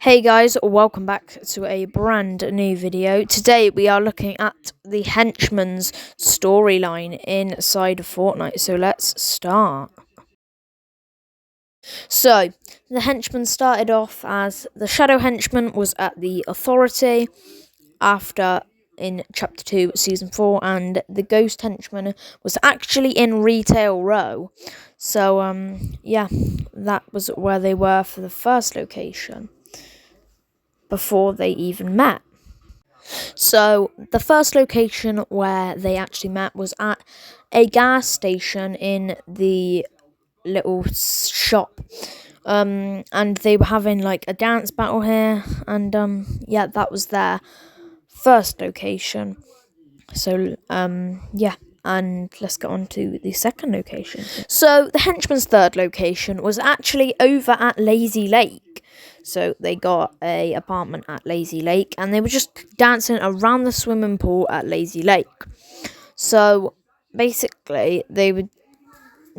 Hey guys, welcome back to a brand new video. Today we are looking at the henchman's storyline inside of Fortnite, so let's start. So, the henchman started off as the Shadow Henchman was at the Authority after in Chapter 2, Season 4, and the Ghost Henchman was actually in Retail Row. So, yeah, that was where they were for the first location before they even met. So the first location where they actually met was at a gas station in the little shop. And they were having like a dance battle here, and yeah, that was their first location. So yeah, and let's get on to the second location. So the henchman's third location was actually over at Lazy Lake. So they got a apartment at Lazy Lake, and they were just dancing around the swimming pool at Lazy Lake. So basically, they were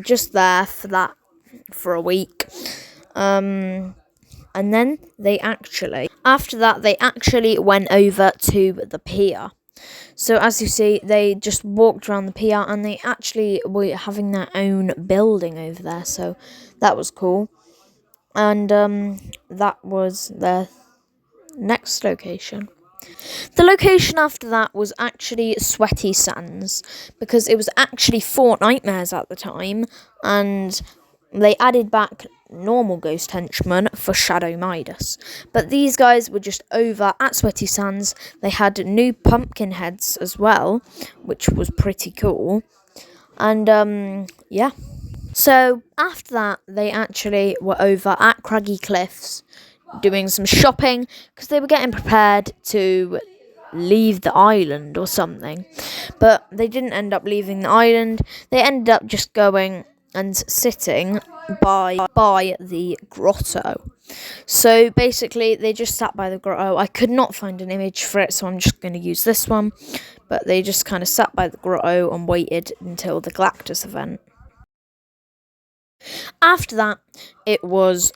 just there for that for a week. And then after that, they actually went over to the pier. So as you see, they just walked around the pier, and they actually were having their own building over there. So that was cool. And that was their next location. The location after that was actually Sweaty Sands, because it was actually Fort Nightmares at the time, and they added back normal Ghost Henchmen for Shadow Midas. But these guys were just over at Sweaty Sands. They had new pumpkin heads as well, which was pretty cool. And yeah. So after that, they actually were over at Craggy Cliffs doing some shopping, because they were getting prepared to leave the island or something. But they didn't end up leaving the island. They ended up just going and sitting by the grotto. So basically, they just sat by the grotto. I could not find an image for it, so I'm just going to use this one. But they just kind of sat by the grotto and waited until the Galactus event. After that, it was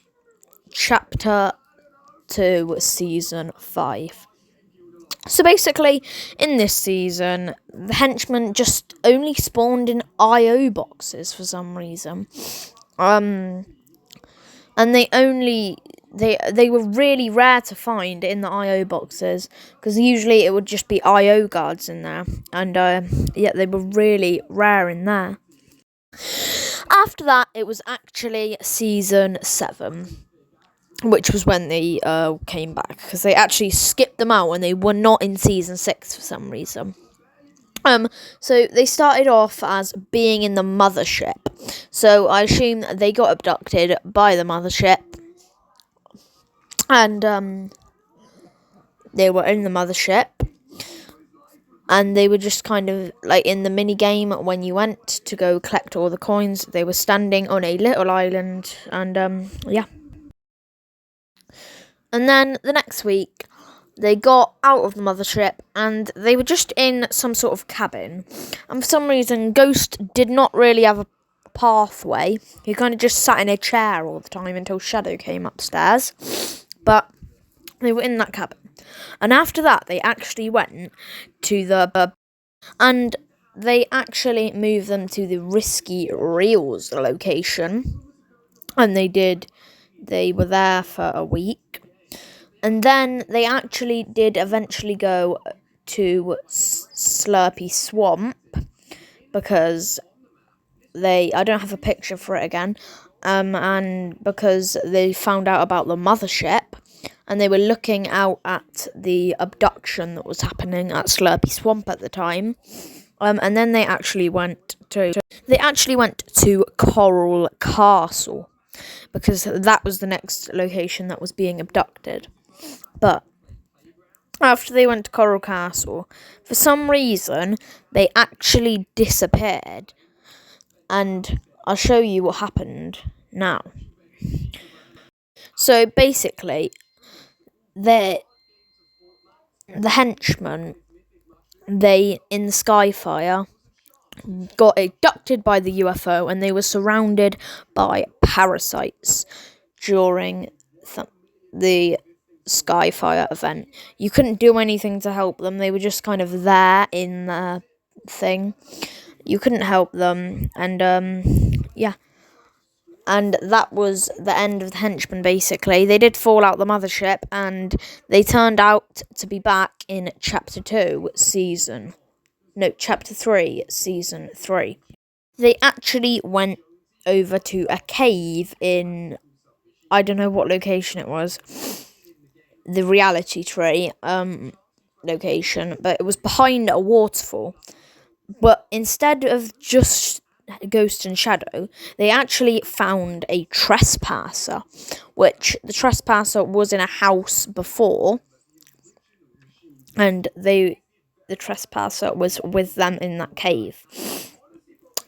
Chapter 2, Season 5. So basically, in this season, the henchmen just only spawned in IO boxes for some reason. And they were really rare to find in the IO boxes, because usually it would just be IO guards in there, and yeah, they were really rare in there. After that, it was actually Season 7, which was when they came back, because they actually skipped them out and they were not in Season 6 for some reason. So they started off as being in the mothership. So I assume that they got abducted by the mothership, and they were in the mothership, and they were just kind of like in the mini game when you went to go collect all the coins. They were standing on a little island, and yeah. And then the next week, they got out of the mothership, and they were just in some sort of cabin. And for some reason, Ghost did not really have a pathway. He kind of just sat in a chair all the time until Shadow came upstairs. But they were in that cabin. And after that, they actually went to the... And they actually moved them to the Risky Reels location. And they did. They were there for a week. And then they actually did eventually go to Slurpy Swamp, because I don't have a picture for it again, and because they found out about the mothership, and they were looking out at the abduction that was happening at Slurpy Swamp at the time, and then they actually went to Coral Castle, because that was the next location that was being abducted. But after they went to Coral Castle, for some reason, they actually disappeared. And I'll show you what happened now. So basically, the henchmen, in the Skyfire, got abducted by the UFO, and they were surrounded by parasites during the Skyfire event. You couldn't do anything to help them. They were just kind of there in the thing. You couldn't help them, and yeah. And that was the end of the henchmen, basically. They did fall out the mothership, and they turned out to be back in Chapter 3, Season 3. They actually went over to a cave in, I don't know what location it was, the reality tree location, but it was behind a waterfall. But instead of just Ghost and Shadow, they actually found a trespasser, which the trespasser was in a house before, and the trespasser was with them in that cave.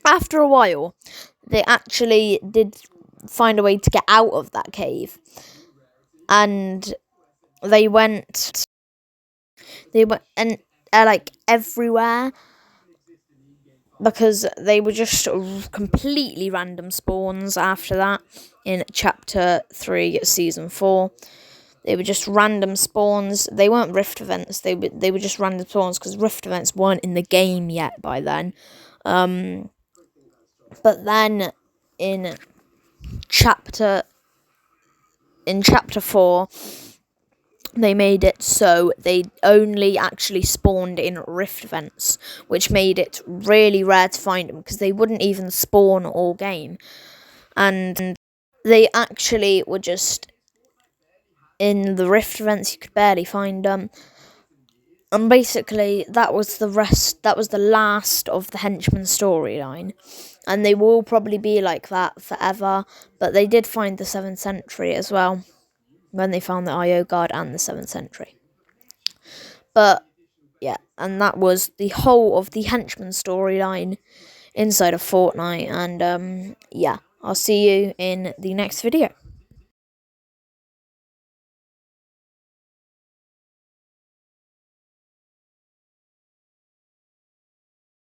After a while, they actually did find a way to get out of that cave, and they went and like everywhere, because they were just completely random spawns after that in Chapter 3, Season 4. They were just random spawns. They weren't rift events. They were just random spawns, because rift events weren't in the game yet by then. But then in Chapter 4, they made it so they only actually spawned in rift events, which made it really rare to find them, because they wouldn't even spawn all game. And they actually were just in the rift events. You could barely find them. And basically, that was the last of the henchman storyline. And they will probably be like that forever. But they did find the 7th century as well, when they found the IO guard and the 7th century. But yeah, and that was the whole of the henchman storyline inside of Fortnite. And yeah, I'll see you in the next video.